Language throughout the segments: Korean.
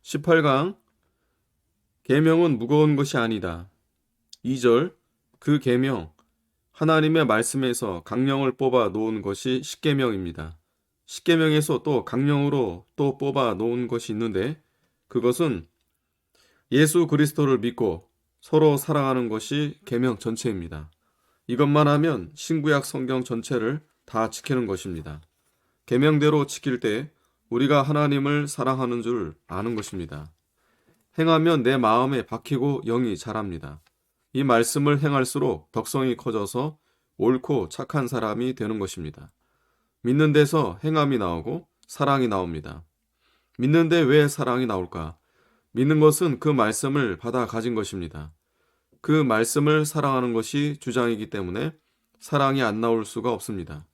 18강 계명은 무거운 것이 아니다. 2절 그 계명 하나님의 말씀에서 강령을 뽑아 놓은 것이 십계명입니다. 십계명에서 또 강령으로 또 뽑아 놓은 것이 있는데 그것은 예수 그리스도를 믿고 서로 사랑하는 것이 계명 전체입니다. 이것만 하면 신구약 성경 전체를 다 지키는 것입니다. 계명대로 지킬 때 우리가 하나님을 사랑하는 줄 아는 것입니다. 행하면 내 마음에 박히고 영이 자랍니다. 이 말씀을 행할수록 덕성이 커져서 옳고 착한 사람이 되는 것입니다. 믿는 데서 행함이 나오고 사랑이 나옵니다. 믿는데 왜 사랑이 나올까? 믿는 것은 그 말씀을 받아 가진 것입니다. 그 말씀을 사랑하는 것이 주장이기 때문에 사랑이 안 나올 수가 없습니다.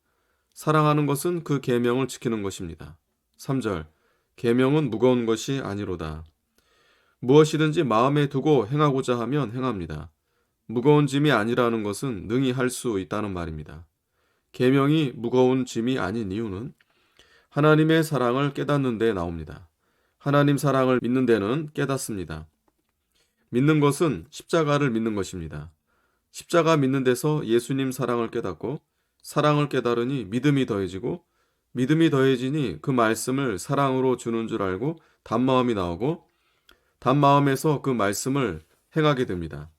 사랑하는 것은 그 계명을 지키는 것입니다. 3절 계명은 무거운 것이 아니로다. 무엇이든지 마음에 두고 행하고자 하면 행합니다. 무거운 짐이 아니라는 것은 능히 할 수 있다는 말입니다. 계명이 무거운 짐이 아닌 이유는 하나님의 사랑을 깨닫는 데 나옵니다. 하나님 사랑을 믿는 데는 깨닫습니다. 믿는 것은 십자가를 믿는 것입니다. 십자가 믿는 데서 예수님 사랑을 깨닫고 사랑을 깨달으니 믿음이 더해지고 믿음이 더해지니 그 말씀을 사랑으로 주는 줄 알고 단마음이 나오고 단마음에서 그 말씀을 행하게 됩니다.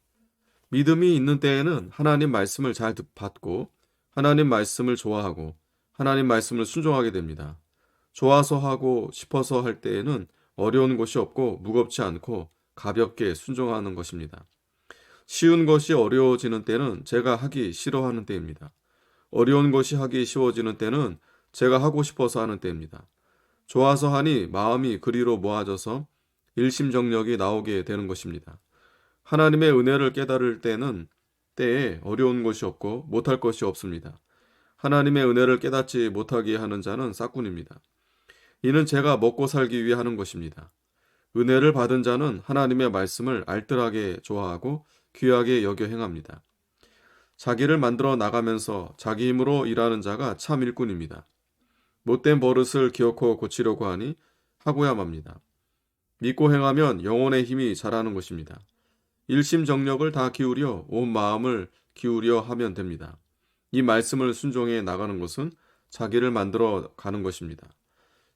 믿음이 있는 때에는 하나님 말씀을 잘 받고 하나님 말씀을 좋아하고 하나님 말씀을 순종하게 됩니다. 좋아서 하고 싶어서 할 때에는 어려운 것이 없고 무겁지 않고 가볍게 순종하는 것입니다. 쉬운 것이 어려워지는 때는 제가 하기 싫어하는 때입니다. 어려운 것이 하기 쉬워지는 때는 제가 하고 싶어서 하는 때입니다. 좋아서 하니 마음이 그리로 모아져서 일심정력이 나오게 되는 것입니다. 하나님의 은혜를 깨달을 때에 어려운 것이 없고 못할 것이 없습니다. 하나님의 은혜를 깨닫지 못하게 하는 자는 싹군입니다. 이는 제가 먹고 살기 위해 하는 것입니다. 은혜를 받은 자는 하나님의 말씀을 알뜰하게 좋아하고 귀하게 여겨 행합니다. 자기를 만들어 나가면서 자기 힘으로 일하는 자가 참 일꾼입니다. 못된 버릇을 기어코 고치려고 하니 하고야 맙니다. 믿고 행하면 영혼의 힘이 자라는 것입니다. 일심정력을 다 기울여 온 마음을 기울여 하면 됩니다. 이 말씀을 순종해 나가는 것은 자기를 만들어 가는 것입니다.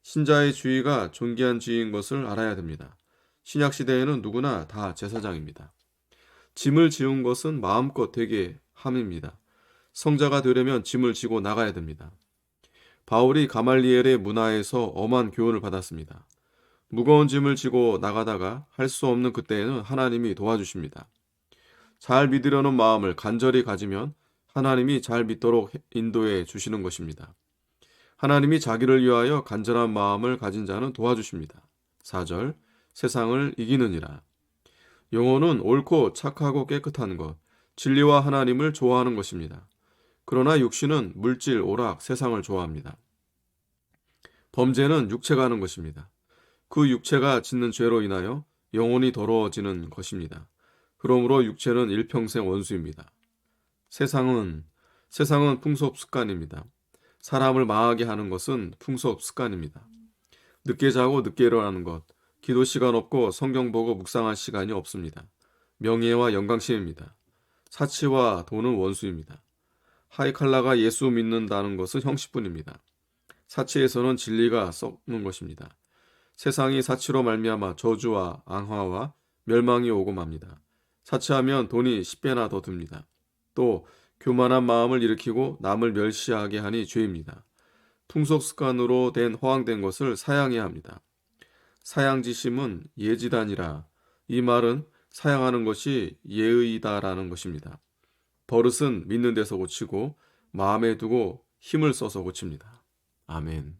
신자의 주의가 존귀한 주의인 것을 알아야 됩니다. 신약시대에는 누구나 다 제사장입니다. 짐을 지운 것은 마음껏 되게 함입니다. 성자가 되려면 짐을 지고 나가야 됩니다. 바울이 가말리엘의 문화에서 엄한 교훈을 받았습니다. 무거운 짐을 지고 나가다가 할 수 없는 그때에는 하나님이 도와주십니다. 잘 믿으려는 마음을 간절히 가지면 하나님이 잘 믿도록 인도해 주시는 것입니다. 하나님이 자기를 위하여 간절한 마음을 가진 자는 도와주십니다. 4절 세상을 이기느니라. 영혼은 옳고 착하고 깨끗한 것, 진리와 하나님을 좋아하는 것입니다. 그러나 육신은 물질, 오락, 세상을 좋아합니다. 범죄는 육체가 하는 것입니다. 그 육체가 짓는 죄로 인하여 영혼이 더러워지는 것입니다. 그러므로 육체는 일평생 원수입니다. 세상은 풍속 습관입니다. 사람을 망하게 하는 것은 풍속 습관입니다. 늦게 자고 늦게 일어나는 것, 기도 시간 없고 성경 보고 묵상할 시간이 없습니다. 명예와 영광심입니다. 사치와 돈은 원수입니다. 하이칼라가 예수 믿는다는 것은 형식뿐입니다. 사치에서는 진리가 썩는 것입니다. 세상이 사치로 말미암아 저주와 앙화와 멸망이 오고 맙니다. 사치하면 돈이 10배나 더 듭니다. 또 교만한 마음을 일으키고 남을 멸시하게 하니 죄입니다. 풍속 습관으로 된 허황된 것을 사양해야 합니다. 사양지심은 예지단이라. 이 말은 사양하는 것이 예의다라는 것입니다. 버릇은 믿는 데서 고치고 마음에 두고 힘을 써서 고칩니다. 아멘.